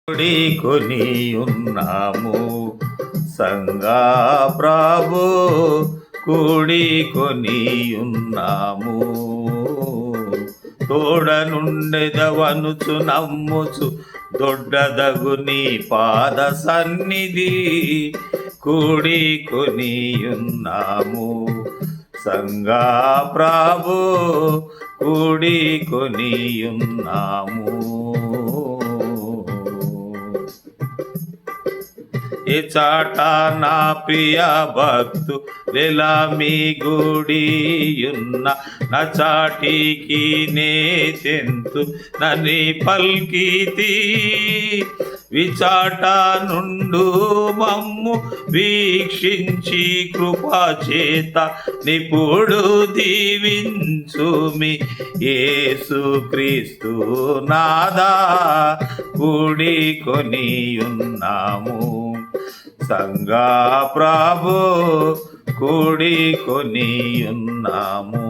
కొని ఉన్నాము సంగా ప్రభు కూడికొని ఉన్నాము. తోడ నుండెదవనుచు నమ్ముచు దొడ్డదగు నీ పాద సన్నిధి కూడికొని ఉన్నాము సంగా ప్రభు కూడికొని ఉన్నాము. ఏ చాట నా ప్రియ భక్తు లెలా మీ గుడియున్న నా చాటికి నే తెంతు నని పల్కితి విచాట నుండు మమ్ము వీక్షించి కృపా చేత నిపుడు దీవించుమి యేసు క్రీస్తు నాదా కూడికొని ఉన్నాము సంగా ప్రభు కూడికొని ఉన్నాము.